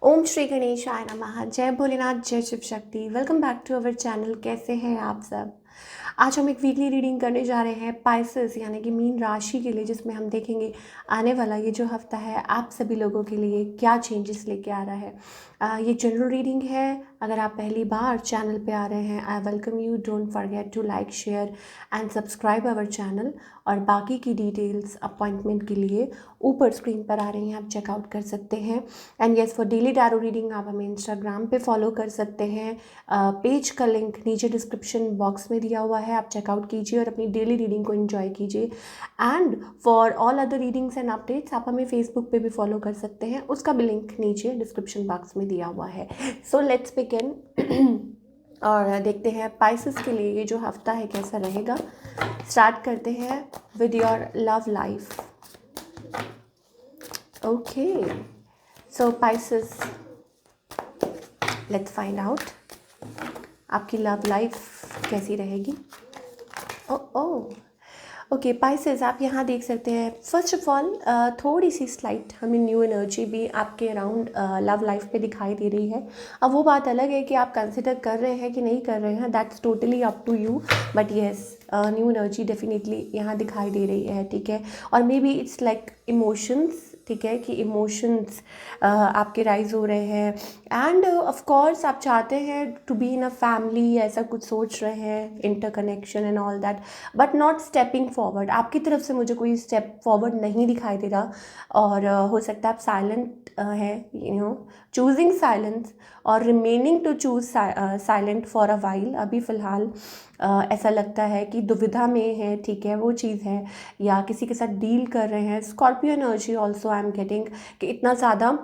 ओम श्री गणेशाय नमः। जय भोलेनाथ, जय Shiv Shakti. Welcome back to our channel. कैसे हैं आप सब? आज हम एक वीकली रीडिंग करने जा रहे हैं पाइसेस यानी कि मीन राशि के लिए, जिसमें हम देखेंगे आने वाला ये जो हफ्ता है आप सभी लोगों के लिए क्या चेंजेस लेके आ रहा है। ये जनरल रीडिंग है। अगर आप पहली बार चैनल पे आ रहे हैं, I welcome you. Don't forget to like, share and subscribe our channel. और बाकी की डिटेल्स अपॉइंटमेंट के लिए ऊपर स्क्रीन पर आ रही हैं, आप चेकआउट कर सकते हैं। And yes, for daily tarot reading आप हमें इंस्टाग्राम पे फॉलो कर सकते हैं। पेज का लिंक नीचे डिस्क्रिप्शन बॉक्स में दिया हुआ है, आप चेकआउट कीजिए और अपनी डेली रीडिंग को एंजॉय कीजिए। And for all other readings and updates आप हमें फेसबुक पे भी फॉलो कर सकते हैं, उसका भी लिंक नीचे डिस्क्रिप्शन बॉक्स में दिया हुआ है। सो लेट्स बिगिन और देखते हैं पाइसेस के लिए ये जो हफ्ता है कैसा रहेगा। स्टार्ट करते हैं with your love life. Okay, so Pisces, let's find out आपकी लव लाइफ कैसी रहेगी। ओ ओके पाइसेस, आप यहाँ देख सकते हैं फर्स्ट ऑफ ऑल थोड़ी सी स्लाइट हमें न्यू एनर्जी भी आपके अराउंड लव लाइफ पे दिखाई दे रही है। अब वो बात अलग है कि आप कंसिडर कर रहे हैं कि नहीं कर रहे हैं, that's totally up to you. But yes, new energy definitely यहाँ दिखाई दे रही है, ठीक है। और maybe it's like emotions, ठीक है, कि इमोशंस आपके राइज हो रहे हैं। एंड ऑफ कोर्स आप चाहते हैं to be in a family, ऐसा कुछ सोच रहे हैं, interconnection and all that, but not stepping forward. आपकी तरफ से मुझे कोई स्टेप फॉरवर्ड नहीं दिखाई दे रहा। और हो सकता है आप साइलेंट है, चूजिंग साइलेंस और remaining to choose silent for a while. अभी फ़िलहाल ऐसा लगता है कि दुविधा में है, ठीक है, वो चीज़ है। या किसी के साथ डील कर रहे हैं। Scorpio energy also I am getting कि इतना ज़्यादा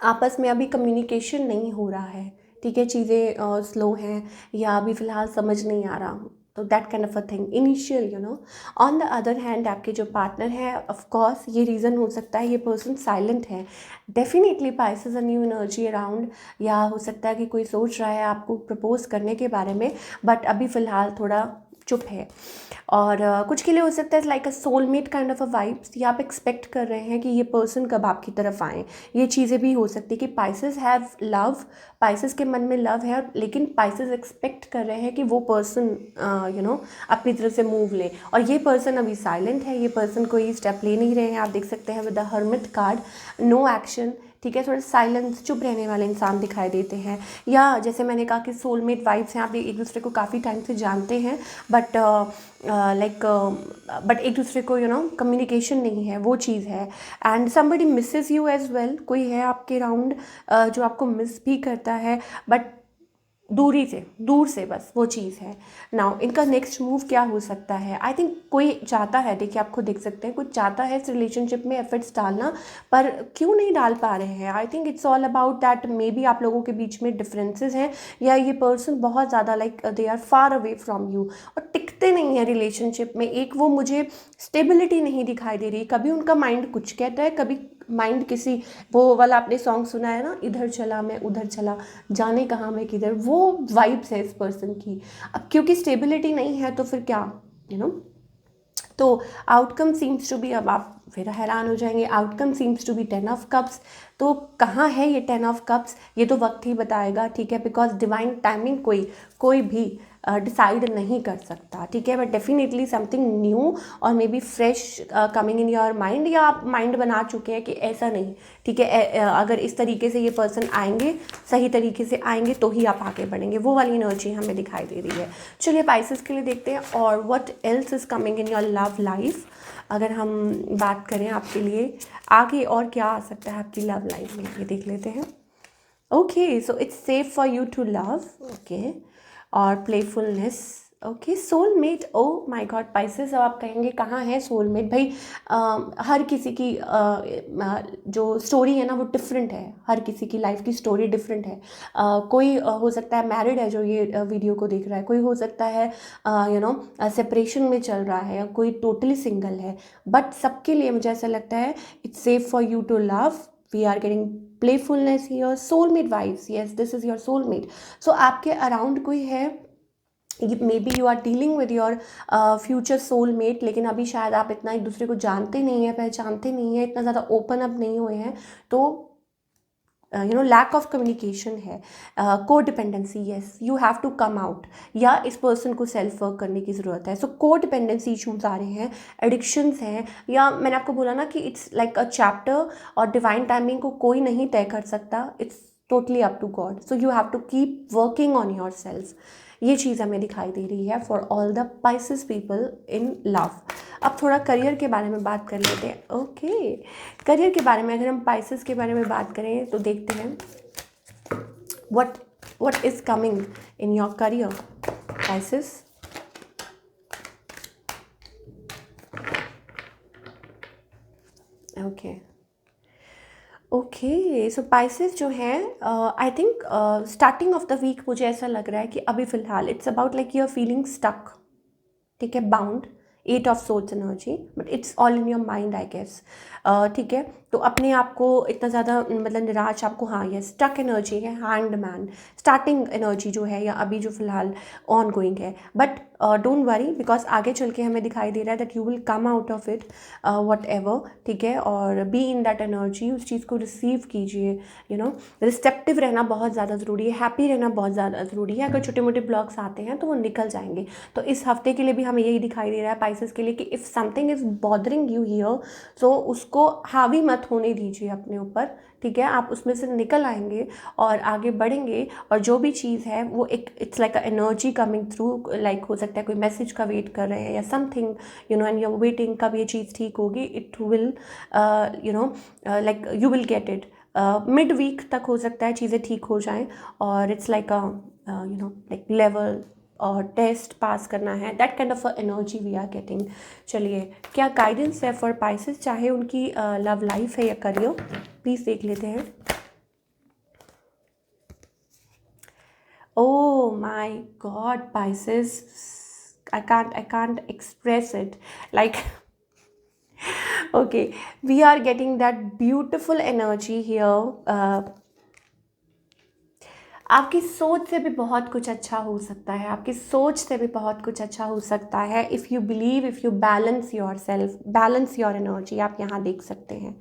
आपस में अभी कम्युनिकेशन नहीं हो रहा है, ठीक है, चीज़ें स्लो हैं या अभी फ़िलहाल समझ नहीं आ रहा। तो that kind of a thing initial, on the other hand आपके जो पार्टनर है, ऑफ कोर्स ये रीज़न हो सकता है ये पर्सन साइलेंट है। Definitely Pisces a new energy around. या हो सकता है कि कोई सोच रहा है आपको प्रपोज करने के बारे में, बट अभी फ़िलहाल थोड़ा चुप है। और कुछ के लिए हो सकता है like a soulmate kind of a vibes, या आप एक्सपेक्ट कर रहे हैं कि ये पर्सन कब आपकी तरफ आए। ये चीज़ें भी हो सकती है कि पाइसेस हैव लव, पाइसेस के मन में लव है, लेकिन पाइसेस एक्सपेक्ट कर रहे हैं कि वो पर्सन अपनी तरफ से मूव ले। और ये पर्सन अभी साइलेंट है, ये पर्सन कोई स्टेप ले नहीं रहे हैं। आप देख सकते हैं with the hermit card, no action, ठीक है, थोड़ा साइलेंस, चुप रहने वाले इंसान दिखाई देते हैं। या जैसे मैंने कहा कि सोलमेट वाइब्स हैं, आप एक दूसरे को काफ़ी टाइम से जानते हैं, बट बट एक दूसरे को कम्युनिकेशन नहीं है, वो चीज़ है। And somebody misses you as well, कोई है आपके अराउंड जो आपको मिस भी करता है, बट दूर से बस वो चीज़ है। नाउ इनका नेक्स्ट मूव क्या हो सकता है? आई थिंक कोई चाहता है, देखिए आप खुद देख सकते हैं, कोई चाहता है इस रिलेशनशिप में एफर्ट्स डालना, पर क्यों नहीं डाल पा रहे हैं। I think it's all about that, may be आप लोगों के बीच में डिफरेंसेस हैं, या ये पर्सन बहुत ज़्यादा like they are far away from you और टिकते नहीं हैं रिलेशनशिप में। एक वो मुझे स्टेबिलिटी नहीं दिखाई दे रही। कभी उनका माइंड कुछ कहता है, कभी माइंड किसी, वो वाला आपने सॉन्ग सुना है ना, इधर चला मैं उधर चला, जाने कहाँ मैं किधर, वो वाइब्स है इस पर्सन की। अब क्योंकि स्टेबिलिटी नहीं है तो फिर क्या, यू नो तो आउटकम सीम्स टू बी, अब आप फिर हैरान हो जाएंगे, outcome seems to be 10 of cups. तो कहाँ है ये 10 ऑफ कप्स, ये तो वक्त ही बताएगा, ठीक है, बिकॉज डिवाइन टाइमिंग कोई भी डिसाइड नहीं कर सकता, ठीक है। बट डेफिनेटली समथिंग न्यू और may be fresh coming in your mind, या आप माइंड बना चुके हैं कि ऐसा नहीं, ठीक है, अगर इस तरीके से ये पर्सन आएंगे, सही तरीके से आएंगे तो ही आप आगे बढ़ेंगे, वो वाली एनर्जी हमें दिखाई दे रही है। चलिए पाइसेस के लिए देखते हैं और what else is coming in your love life. अगर हम बात करें आपके लिए आगे और क्या आ सकता है आपकी लव लाइफ में, ये देख लेते हैं। Okay, so it's safe for you to love, okay, और playfulness, okay, soulmate, oh my god Pisces. अब आप कहेंगे कहाँ है सोलमेट भाई? हर किसी की जो स्टोरी है ना वो डिफरेंट है, हर किसी की लाइफ की स्टोरी डिफरेंट है। कोई हो सकता है मैरिड है जो ये वीडियो को देख रहा है, कोई हो सकता है सेपरेशन में चल रहा है, या कोई टोटली सिंगल है। बट सबके लिए मुझे ऐसा लगता है it's safe for you to love. We are getting playfulness here, soulmate vibes, yes this is your soulmate. So आपके अराउंड कोई है, maybe you are dealing with your future soulmate, लेकिन अभी शायद आप इतना एक दूसरे को जानते नहीं हैं, पहचानते नहीं हैं, इतना ज़्यादा ओपन अप नहीं हुए हैं। तो लैक ऑफ कम्युनिकेशन है, codependency, yes you have to come out, या इस पर्सन को सेल्फ वर्क करने की ज़रूरत है. सो को डिपेंडेंसी इशूज़ आ रहे हैं, एडिक्शंस हैं, या मैंने आपको बोला ना कि इट्स लाइक अ चैप्टर, और डिवाइन टाइमिंग को कोई नहीं तय कर सकता, it's totally up to God. So you have to keep working on yourself. ये चीज़ हमें दिखाई दे रही है for all the Pisces people in love. अब थोड़ा करियर के बारे में बात कर लेते हैं. ओके, करियर के बारे में अगर हम पाइसेस के बारे में बात करें तो देखते हैं what is coming in your career, Pisces. Okay, so Pisces जो है, I think starting off the week मुझे ऐसा लग रहा है कि अभी फ़िलहाल it's about like you are feeling stuck. ठीक है, bound, 8 of swords energy, but it's all in your mind I guess. ठीक है, तो अपने आप को इतना ज़्यादा मतलब निराश आपको, हाँ ये स्टक एनर्जी है, हैंड मैन, स्टार्टिंग एनर्जी जो है, या अभी जो फिलहाल ऑन गोइंग है. बट डोंट वरी, बिकॉज आगे चल के हमें दिखाई दे रहा है that you will come out of it what ever. ठीक है, और बी इन दैट एनर्जी, उस चीज़ को रिसीव कीजिए. रिसेप्टिव रहना बहुत ज़्यादा ज़रूरी है, हैप्पी रहना बहुत ज़्यादा ज़रूरी है. अगर छोटे मोटे ब्लॉक्स आते हैं तो वो निकल जाएंगे. तो इस हफ्ते के लिए भी हमें यही दिखाई दे रहा है पाइसेस के लिए कि if something is bothering you here, so उसको हावी मत होने दीजिए अपने ऊपर. ठीक है, आप उसमें से निकल आएंगे और आगे बढ़ेंगे. और जो भी चीज़ है वो एक it's like a energy coming through, like हो सकता है कोई मैसेज का वेट कर रहे हैं या something, and you are waiting कब ये चीज़ ठीक होगी. It will like you will get it. Mid week तक हो सकता है चीज़ें ठीक हो जाएं, और इट्स लाइक लाइक लेवल और टेस्ट पास करना है, that kind of energy we are getting. चलिए, क्या गाइडेंस है फॉर पाइसेस, चाहे उनकी लव लाइफ है या करियर, प्लीज़ देख लेते हैं. Oh my God, Pisces, I can't express it. Like, okay, we are getting that beautiful energy here. आपकी सोच से भी बहुत कुछ अच्छा हो सकता है, आपकी सोच से भी बहुत कुछ अच्छा हो सकता है. If you believe, if you balance yourself, balance your energy, आप यहाँ देख सकते हैं.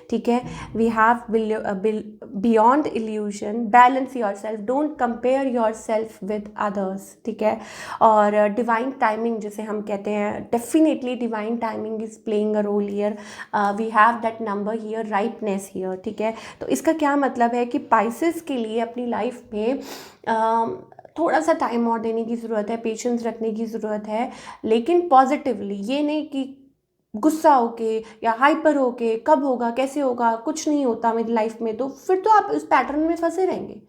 ठीक है, we have beyond illusion, balance yourself, don't compare yourself with others. ठीक है, और डिवाइन टाइमिंग जिसे हम कहते हैं, definitely divine timing is playing a role here. We have that number here, rightness here. ठीक है, तो इसका क्या मतलब है कि पाइसेस के लिए अपनी लाइफ में थोड़ा सा टाइम और देने की ज़रूरत है, पेशेंस रखने की ज़रूरत है, लेकिन पॉजिटिवली. ये नहीं कि गुस्सा होके या हाइपर होके कब होगा कैसे होगा, कुछ नहीं होता मेरी लाइफ में, तो फिर तो आप उस पैटर्न में फंसे रहेंगे.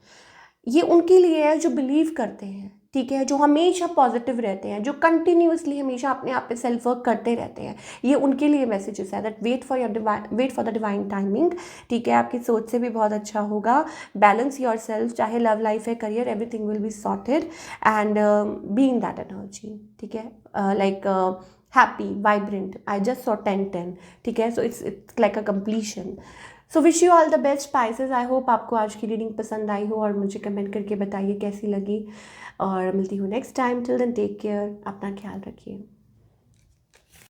ये उनके लिए है जो बिलीव करते हैं. ठीक है, जो हमेशा पॉजिटिव रहते हैं, जो कंटिन्यूसली हमेशा अपने आप पे सेल्फ वर्क करते रहते हैं, ये उनके लिए मैसेजेस है that wait for the divine timing. ठीक है, आपकी सोच से भी बहुत अच्छा होगा. बैलेंस योर सेल्फ, चाहे लव लाइफ है, career, everything will be sorted, and be in that energy. ठीक है, like happy, vibrant. I just saw 10-10. ठीक है, so it's like a completion. So wish you all the best Pisces. I hope आपको आज की reading पसंद आई हो, और मुझे कमेंट करके बताइए कैसी लगी, और मिलती हूँ next time. Till then take care, अपना ख्याल रखिए.